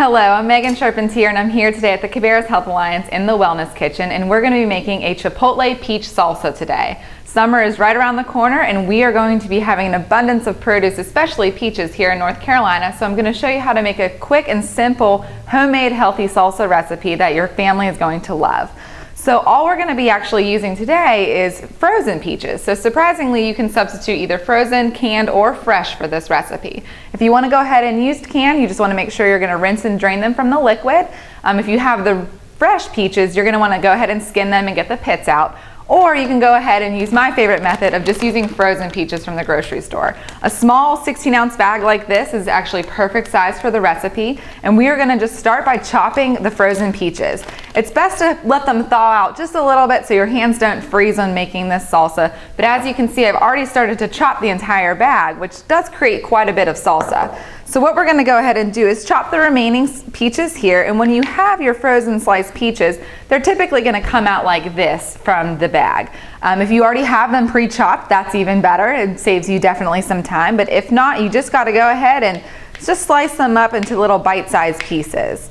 Hello, I'm Megan Sharpens here, and I'm here today at the Cabarrus Health Alliance in the Wellness Kitchen, and we're going to be making a Chipotle peach salsa today. Summer is right around the corner, and we are going to be having an abundance of produce, especially peaches here in North Carolina, so I'm going to show you how to make a quick and simple homemade healthy salsa recipe that your family is going to love. So all we're going to be actually using today is frozen peaches. So surprisingly, you can substitute either frozen, canned, or fresh for this recipe. If you want to go ahead and use canned, you just want to make sure you're going to rinse and drain them from the liquid. If you have the fresh peaches, you're going to want to go ahead and skin them and get the pits out. Or you can go ahead and use my favorite method of just using frozen peaches from the grocery store. A small 16-ounce bag like this is actually perfect size for the recipe, and we are going to just start by chopping the frozen peaches. It's best to let them thaw out just a little bit so your hands don't freeze on making this salsa, but as you can see, I've already started to chop the entire bag, which does create quite a bit of salsa. So what we're going to go ahead and do is chop the remaining peaches here, and when you have your frozen sliced peaches, they're typically going to come out like this from the bag. If you already have them pre-chopped, that's even better. It saves you definitely some time, but if not, you just got to go ahead and just slice them up into little bite-sized pieces.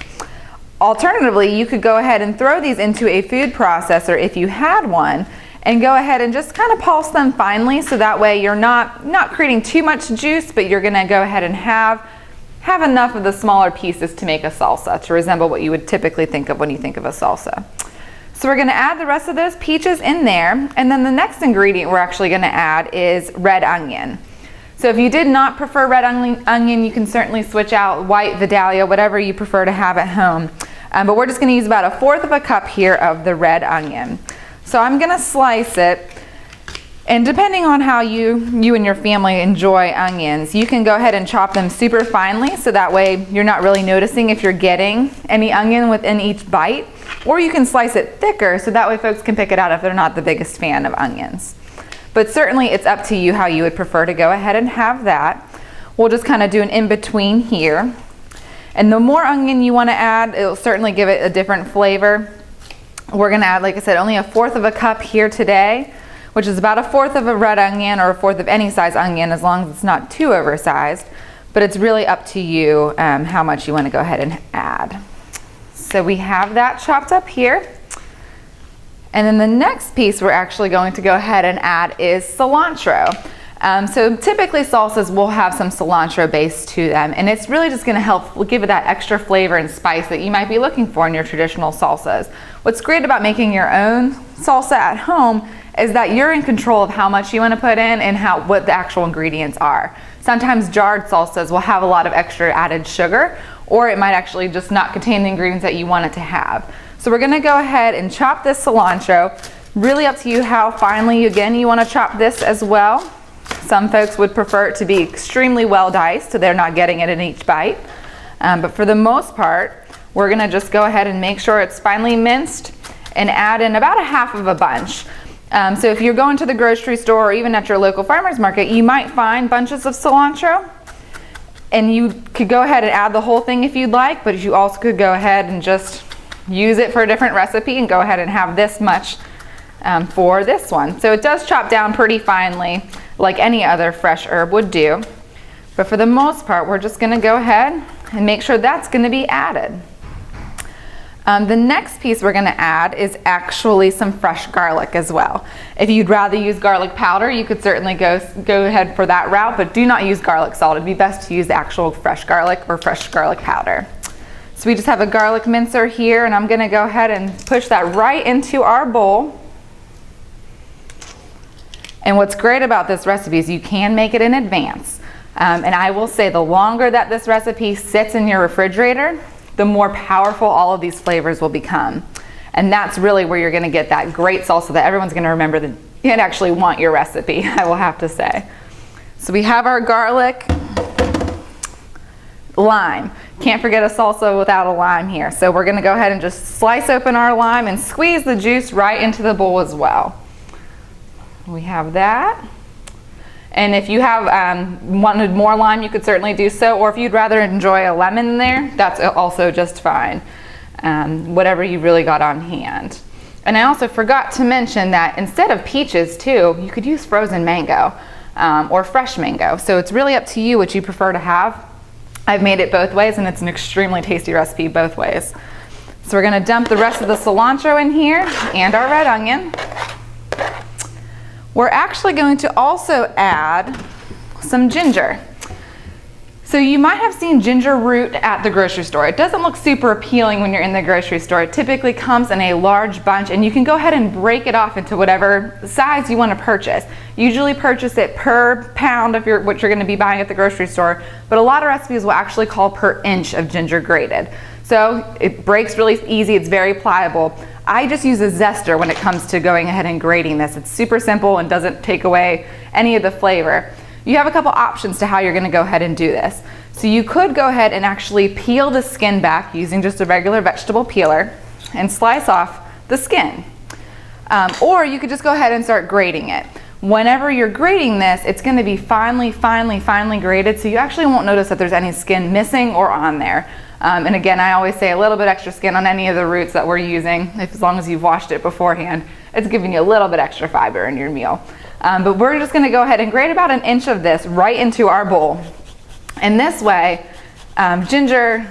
Alternatively, you could go ahead and throw these into a food processor if you had one, and go ahead and just kind of pulse them finely, so that way you're not creating too much juice, but you're going to go ahead and have enough of the smaller pieces to make a salsa, to resemble what you would typically think of when you think of a salsa. So we're going to add the rest of those peaches in there, and then the next ingredient we're actually going to add is red onion. So if you did not prefer red onion, you can certainly switch out white, Vidalia, whatever you prefer to have at home. But we're just going to use about 1/4 of a cup here of the red onion. So I'm going to slice it, and depending on how you and your family enjoy onions, you can go ahead and chop them super finely, so that way you're not really noticing if you're getting any onion within each bite, or you can slice it thicker, so that way folks can pick it out if they're not the biggest fan of onions. But certainly it's up to you how you would prefer to go ahead and have that. We'll just kind of do an in-between here. And the more onion you want to add, it'll certainly give it a different flavor. We're going to add, like I said, only 1/4 of a cup here today, which is about 1/4 of a red onion, or 1/4 of any size onion, as long as it's not too oversized. But it's really up to you how much you want to go ahead and add. So we have that chopped up here. And then the next piece we're actually going to go ahead and add is cilantro. So typically salsas will have some cilantro base to them, and it's really just going to help give it that extra flavor and spice that you might be looking for in your traditional salsas. What's great about making your own salsa at home is that you're in control of how much you want to put in and what the actual ingredients are. Sometimes jarred salsas will have a lot of extra added sugar, or it might actually just not contain the ingredients that you want it to have. So we're going to go ahead and chop this cilantro. Really up to you how finely, again, you want to chop this as well. Some folks would prefer it to be extremely well diced, so they're not getting it in each bite. But for the most part, we're going to just go ahead and make sure it's finely minced and add in about 1/2 of a bunch. So if you're going to the grocery store or even at your local farmer's market, you might find bunches of cilantro, and you could go ahead and add the whole thing if you'd like, but you also could go ahead and just use it for a different recipe and go ahead and have this much for this one. So it does chop down pretty finely, like any other fresh herb would do. But for the most part, we're just going to go ahead and make sure that's going to be added. The next piece we're going to add is actually some fresh garlic as well. If you'd rather use garlic powder, you could certainly go ahead for that route, but do not use garlic salt. It'd be best to use the actual fresh garlic or fresh garlic powder. So we just have a garlic mincer here, and I'm going to go ahead and push that right into our bowl. And what's great about this recipe is you can make it in advance. And I will say the longer that this recipe sits in your refrigerator, the more powerful all of these flavors will become. And that's really where you're going to get that great salsa that everyone's going to remember and actually want your recipe, I will have to say. So we have our garlic, lime. Can't forget a salsa without a lime here. So we're going to go ahead and just slice open our lime and squeeze the juice right into the bowl as well. We have that. And if you have wanted more lime, you could certainly do so, or if you'd rather enjoy a lemon in there, that's also just fine. Whatever you really got on hand. And I also forgot to mention that instead of peaches too, you could use frozen mango or fresh mango. So it's really up to you what you prefer to have. I've made it both ways and it's an extremely tasty recipe both ways. So we're gonna dump the rest of the cilantro in here and our red onion. We're actually going to also add some ginger. So you might have seen ginger root at the grocery store. It doesn't look super appealing when you're in the grocery store. It typically comes in a large bunch and you can go ahead and break it off into whatever size you want to purchase. Usually purchase it per pound of what you're going to be buying at the grocery store, but a lot of recipes will actually call per inch of ginger grated. So it breaks really easy, it's very pliable. I just use a zester when it comes to going ahead and grating this. It's super simple and doesn't take away any of the flavor. You have a couple options to how you're going to go ahead and do this. So you could go ahead and actually peel the skin back using just a regular vegetable peeler and slice off the skin. Or you could just go ahead and start grating it. Whenever you're grating this, it's going to be finely grated, so you actually won't notice that there's any skin missing or on there. And again, I always say a little bit extra skin on any of the roots that we're using, as long as you've washed it beforehand. It's giving you a little bit extra fiber in your meal. But we're just going to go ahead and grate about an inch of this right into our bowl. And this way, ginger,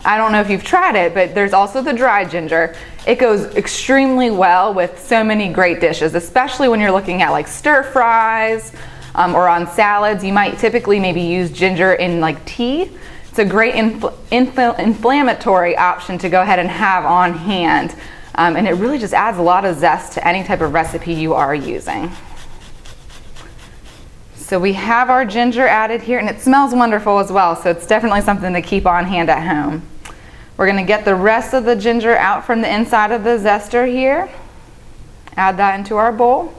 I don't know if you've tried it, but there's also the dry ginger. It goes extremely well with so many great dishes, especially when you're looking at like stir fries or on salads. You might typically maybe use ginger in like tea. It's a great inflammatory option to go ahead and have on hand. And it really just adds a lot of zest to any type of recipe you are using. So we have our ginger added here, and it smells wonderful as well, so it's definitely something to keep on hand at home. We're going to get the rest of the ginger out from the inside of the zester here. Add that into our bowl.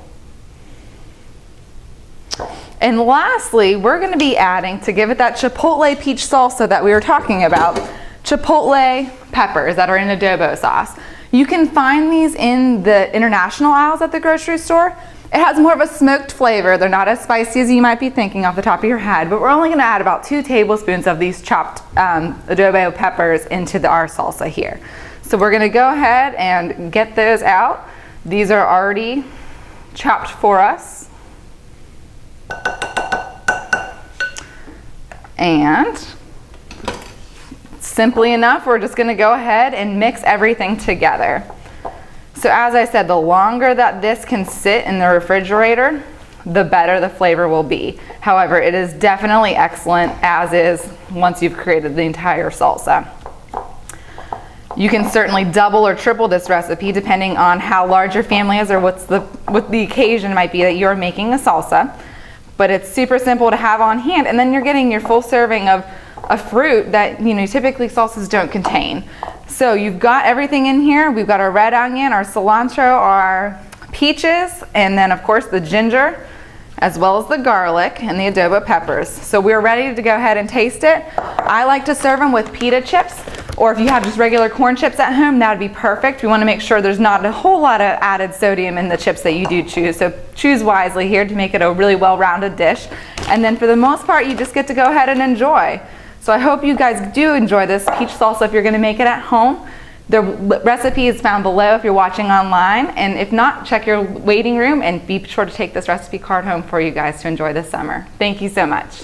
And lastly, we're going to be adding, to give it that chipotle peach salsa that we were talking about, chipotle peppers that are in adobo sauce. You can find these in the international aisles at the grocery store. It has more of a smoked flavor. They're not as spicy as you might be thinking off the top of your head, but we're only going to add about 2 tablespoons of these chopped adobo peppers into our salsa here. So we're going to go ahead and get those out. These are already chopped for us. And simply enough, we're just going to go ahead and mix everything together. So as I said, the longer that this can sit in the refrigerator, the better the flavor will be. However, it is definitely excellent as is once you've created the entire salsa. You can certainly double or triple this recipe depending on how large your family is or what the occasion might be that you're making a salsa. But it's super simple to have on hand, and then you're getting your full serving of a fruit that typically salsas don't contain. So you've got everything in here. We've got our red onion, our cilantro, our peaches, and then of course the ginger, as well as the garlic and the adobo peppers. So we're ready to go ahead and taste it. I like to serve them with pita chips, or if you have just regular corn chips at home, that would be perfect. We want to make sure there's not a whole lot of added sodium in the chips that you do choose. So choose wisely here to make it a really well-rounded dish. And then for the most part, you just get to go ahead and enjoy. So I hope you guys do enjoy this peach salsa if you're going to make it at home. The recipe is found below if you're watching online, and if not, check your waiting room and be sure to take this recipe card home for you guys to enjoy this summer. Thank you so much.